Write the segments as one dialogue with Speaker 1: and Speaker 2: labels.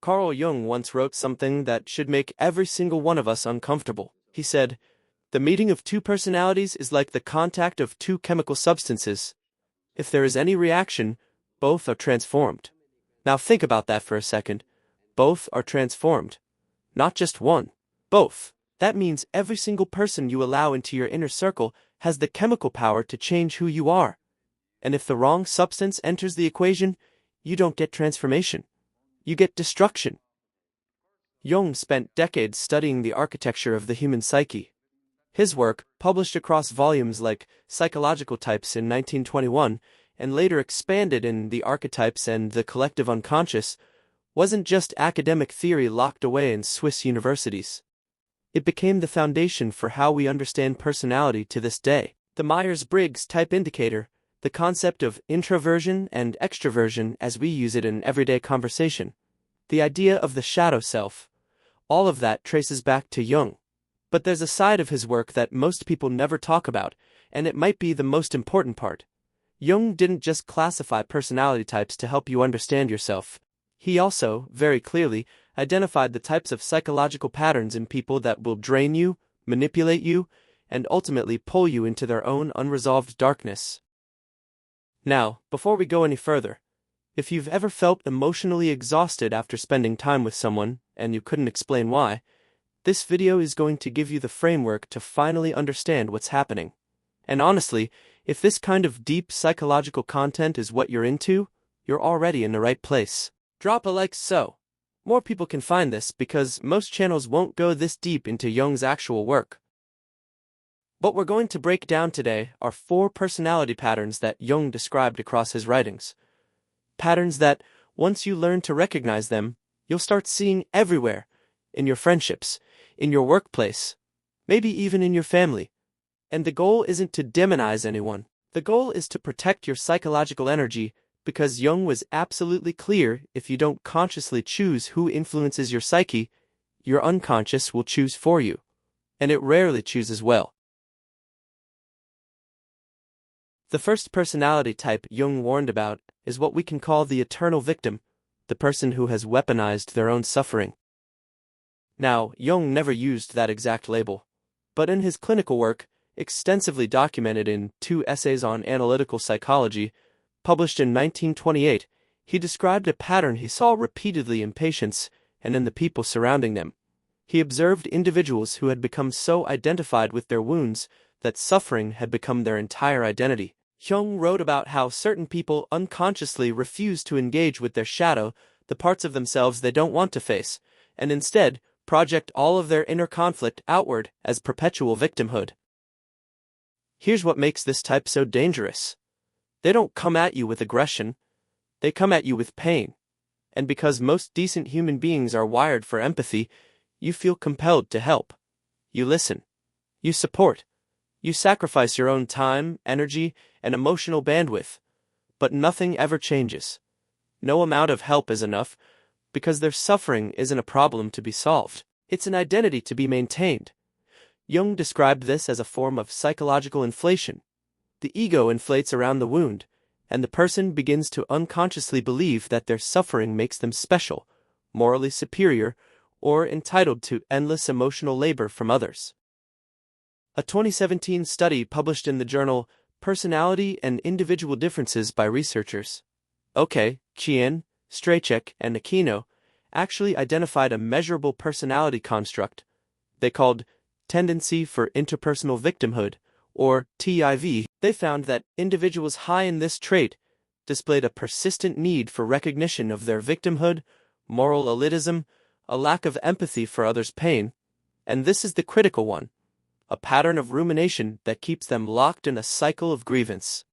Speaker 1: Carl Jung once wrote something that should make every single one of us uncomfortable. He said, "The meeting of two personalities is like the contact of two chemical substances. If there is any reaction, both are transformed." Now think about that for a second. Both are transformed. Not just one. Both. That means every single person you allow into your inner circle has the chemical power to change who you are. And if the wrong substance enters the equation, you don't get transformation. You get destruction. Jung spent decades studying the architecture of the human psyche. His work, published across volumes like Psychological Types in 1921, and later expanded in The Archetypes and the Collective Unconscious, wasn't just academic theory locked away in Swiss universities. It became the foundation for how we understand personality to this day. The Myers-Briggs Type Indicator, the concept of introversion and extroversion as we use it in everyday conversation, the idea of the shadow self, all of that traces back to Jung. But there's a side of his work that most people never talk about, and it might be the most important part. Jung didn't just classify personality types to help you understand yourself. He also, very clearly, identified the types of psychological patterns in people that will drain you, manipulate you, and ultimately pull you into their own unresolved darkness. Now, before we go any further, if you've ever felt emotionally exhausted after spending time with someone, and you couldn't explain why, this video is going to give you the framework to finally understand what's happening. And honestly, if this kind of deep psychological content is what you're into, you're already in the right place. Drop a like so more people can find this, because most channels won't go this deep into Jung's actual work. What we're going to break down today are 4 personality patterns that Jung described across his writings. Patterns that, once you learn to recognize them, you'll start seeing everywhere, in your friendships, in your workplace, maybe even in your family. And the goal isn't to demonize anyone. The goal is to protect your psychological energy, because Jung was absolutely clear: if you don't consciously choose who influences your psyche, your unconscious will choose for you. And it rarely chooses well. The first personality type Jung warned about is what we can call the eternal victim, the person who has weaponized their own suffering. Now, Jung never used that exact label, but in his clinical work, extensively documented in 2 essays on analytical psychology, published in 1928, he described a pattern he saw repeatedly in patients and in the people surrounding them. He observed individuals who had become so identified with their wounds that suffering had become their entire identity. Jung wrote about how certain people unconsciously refuse to engage with their shadow, the parts of themselves they don't want to face, and instead project all of their inner conflict outward as perpetual victimhood. Here's what makes this type so dangerous. They don't come at you with aggression, they come at you with pain. And because most decent human beings are wired for empathy, you feel compelled to help. You listen. You support. You sacrifice your own time, energy, and emotional bandwidth. But nothing ever changes. No amount of help is enough, because their suffering isn't a problem to be solved. It's an identity to be maintained. Jung described this as a form of psychological inflation. The ego inflates around the wound, and the person begins to unconsciously believe that their suffering makes them special, morally superior, or entitled to endless emotional labor from others. A 2017 study published in the journal Personality and Individual Differences by researchers Chien, Strachek, and Aquino actually identified a measurable personality construct they called Tendency for Interpersonal Victimhood, or TIV. They found that individuals high in this trait displayed a persistent need for recognition of their victimhood, moral elitism, a lack of empathy for others' pain, and this is the critical one, a pattern of rumination that keeps them locked in a cycle of grievance.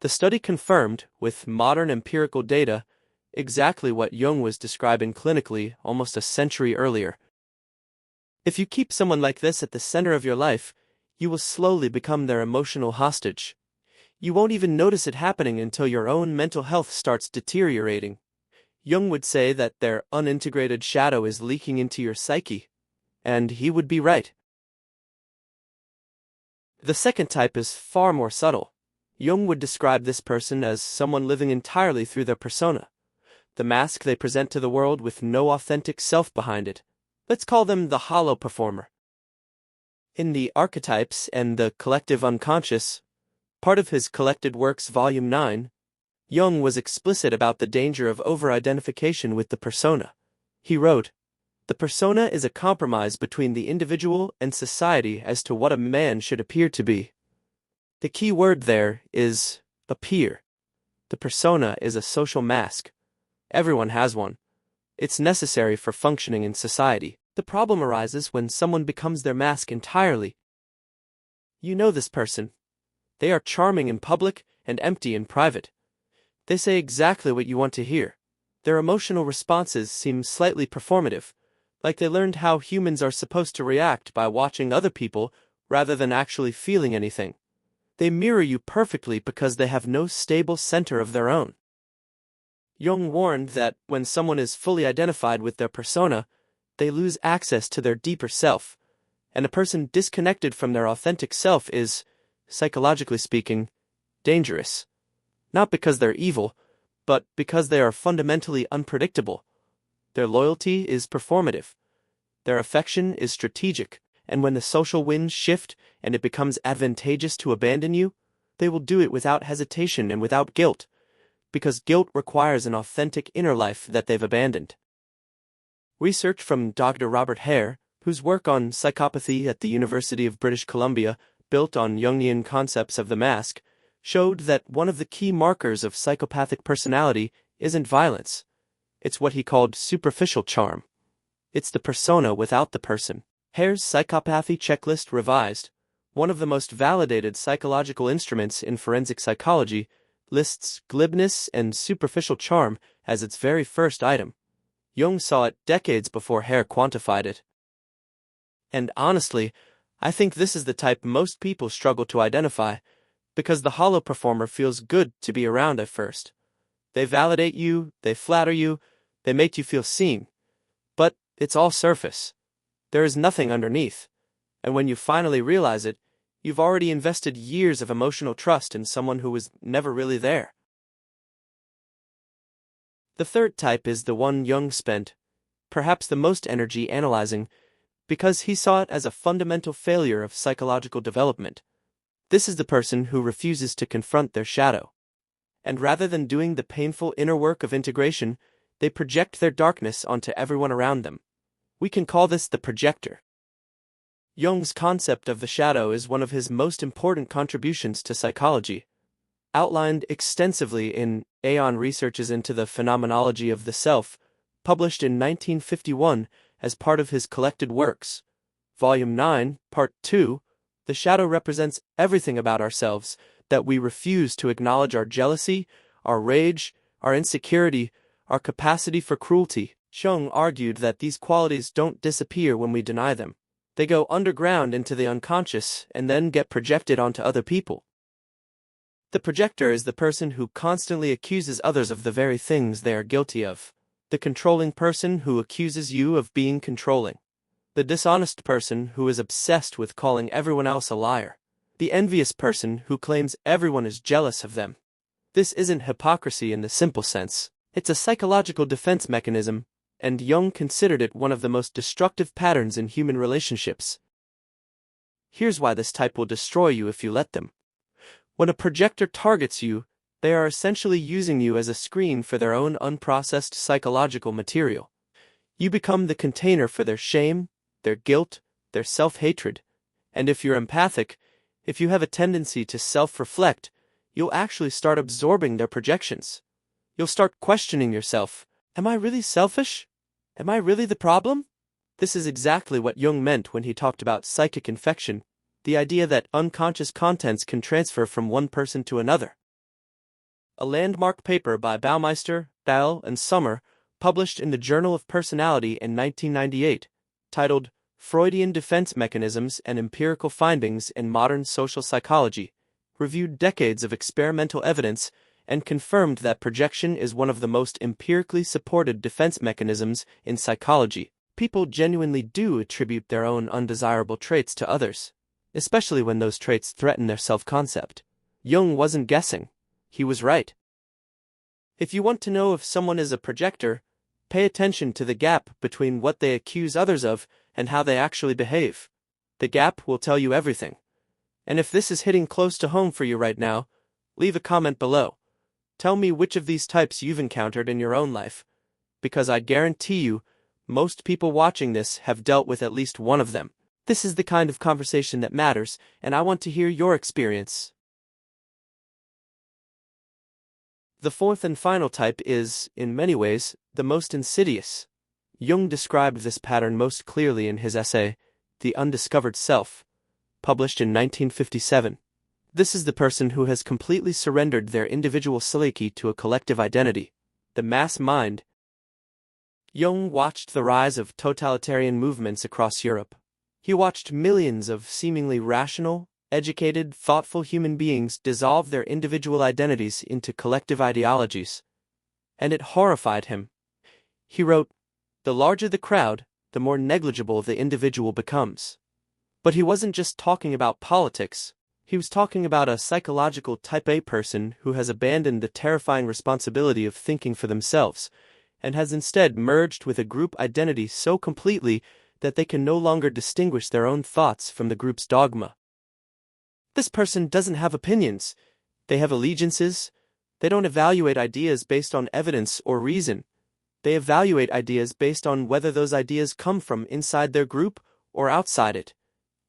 Speaker 1: The study confirmed, with modern empirical data, exactly what Jung was describing clinically almost a century earlier. If you keep someone like this at the center of your life, you will slowly become their emotional hostage. You won't even notice it happening until your own mental health starts deteriorating. Jung would say that their unintegrated shadow is leaking into your psyche. And he would be right. The second type is far more subtle. Jung would describe this person as someone living entirely through their persona. the mask they present to the world with no authentic self behind it. Let's call them the hollow performer. In The Archetypes and the Collective Unconscious, part of his collected works Volume 9, Jung was explicit about the danger of over-identification with the persona. He wrote, "The persona is a compromise between the individual and society as to what a man should appear to be." The key word there is appear. The persona is a social mask. Everyone has one. It's necessary for functioning in society. The problem arises when someone becomes their mask entirely. You know this person. They are charming in public and empty in private. They say exactly what you want to hear. Their emotional responses seem slightly performative, like they learned how humans are supposed to react by watching other people rather than actually feeling anything. They mirror you perfectly because they have no stable center of their own. Jung warned that when someone is fully identified with their persona, they lose access to their deeper self, and a person disconnected from their authentic self is, psychologically speaking, dangerous. Not because they're evil, but because they are fundamentally unpredictable. Their loyalty is performative. Their affection is strategic, and when the social winds shift and it becomes advantageous to abandon you, they will do it without hesitation and without guilt, because guilt requires an authentic inner life that they've abandoned. Research from Dr. Robert Hare, whose work on psychopathy at the University of British Columbia built on Jungian concepts of the mask, showed that one of the key markers of psychopathic personality isn't violence. It's what he called superficial charm. It's the persona without the person. Hare's psychopathy checklist revised, one of the most validated psychological instruments in forensic psychology, lists glibness and superficial charm as its very first item. Jung saw it decades before Hare quantified it. And honestly, I think this is the type most people struggle to identify, because the hollow performer feels good to be around at first. They validate you, they flatter you, they make you feel seen. But it's all surface. There is nothing underneath. And when you finally realize it, you've already invested years of emotional trust in someone who was never really there. The third type is the one Jung spent, perhaps the most energy analyzing, because he saw it as a fundamental failure of psychological development. This is the person who refuses to confront their shadow. And rather than doing the painful inner work of integration, they project their darkness onto everyone around them. We can call this the projector. Jung's concept of the shadow is one of his most important contributions to psychology. Outlined extensively in Aeon Researches into the Phenomenology of the Self, published in 1951 as part of his collected works. Volume 9, Part 2, the shadow represents everything about ourselves that we refuse to acknowledge: our jealousy, our rage, our insecurity, our capacity for cruelty. Jung argued that these qualities don't disappear when we deny them. They go underground into the unconscious and then get projected onto other people. The projector is the person who constantly accuses others of the very things they are guilty of. The controlling person who accuses you of being controlling. The dishonest person who is obsessed with calling everyone else a liar. The envious person who claims everyone is jealous of them. This isn't hypocrisy in the simple sense. It's a psychological defense mechanism, and Jung considered it one of the most destructive patterns in human relationships. Here's why this type will destroy you if you let them. When a projector targets you, they are essentially using you as a screen for their own unprocessed psychological material. You become the container for their shame, their guilt, their self-hatred, and if you're empathic, if you have a tendency to self-reflect, you'll actually start absorbing their projections. You'll start questioning yourself. Am I really selfish? Am I really the problem? This is exactly what Jung meant when he talked about psychic infection, the idea that unconscious contents can transfer from one person to another. A landmark paper by Baumeister, Dahl, and Sommer, published in the Journal of Personality in 1998, titled Freudian Defense Mechanisms and Empirical Findings in Modern Social Psychology, reviewed decades of experimental evidence and confirmed that projection is one of the most empirically supported defense mechanisms in psychology. People genuinely do attribute their own undesirable traits to others, especially when those traits threaten their self-concept. Jung wasn't guessing. He was right. If you want to know if someone is a projector, pay attention to the gap between what they accuse others of and how they actually behave. The gap will tell you everything. And if this is hitting close to home for you right now, leave a comment below. Tell me which of these types you've encountered in your own life, because I guarantee you, most people watching this have dealt with at least one of them. This is the kind of conversation that matters, and I want to hear your experience. The fourth and final type is, in many ways, the most insidious. Jung described this pattern most clearly in his essay, The Undiscovered Self, published in 1957. This is the person who has completely surrendered their individual psyche to a collective identity, the mass mind. Jung watched the rise of totalitarian movements across Europe. He watched millions of seemingly rational, educated, thoughtful human beings dissolve their individual identities into collective ideologies. And it horrified him. He wrote, "The larger the crowd, the more negligible the individual becomes." But he wasn't just talking about politics. He was talking about a psychological type A person who has abandoned the terrifying responsibility of thinking for themselves, and has instead merged with a group identity so completely that they can no longer distinguish their own thoughts from the group's dogma. This person doesn't have opinions. They have allegiances. They don't evaluate ideas based on evidence or reason. They evaluate ideas based on whether those ideas come from inside their group or outside it.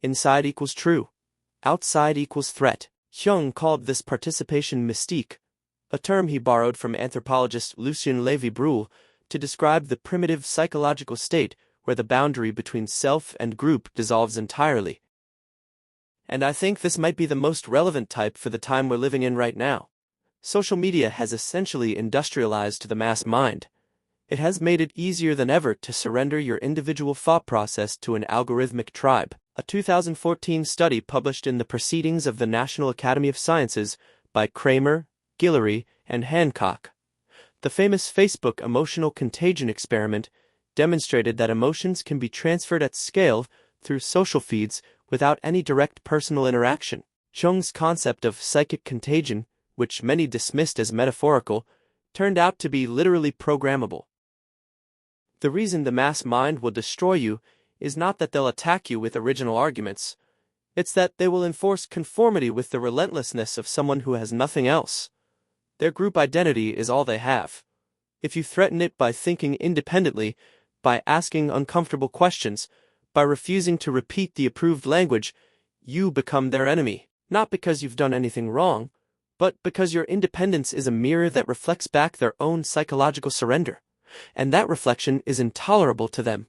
Speaker 1: Inside equals true. Outside equals threat. Jung called this participation mystique, a term he borrowed from anthropologist Lucien Lévy-Bruhl to describe the primitive psychological state where the boundary between self and group dissolves entirely. And I think this might be the most relevant type for the time we're living in right now. Social media has essentially industrialized the mass mind. It has made it easier than ever to surrender your individual thought process to an algorithmic tribe. A 2014 study published in the Proceedings of the National Academy of Sciences by Kramer, Guillory, and Hancock. The famous Facebook emotional contagion experiment demonstrated that emotions can be transferred at scale through social feeds without any direct personal interaction. Jung's concept of psychic contagion, which many dismissed as metaphorical, turned out to be literally programmable. The reason the mass mind will destroy you is not that they'll attack you with original arguments. It's that they will enforce conformity with the relentlessness of someone who has nothing else. Their group identity is all they have. If you threaten it by thinking independently, by asking uncomfortable questions, by refusing to repeat the approved language, you become their enemy, not because you've done anything wrong, but because your independence is a mirror that reflects back their own psychological surrender, and that reflection is intolerable to them.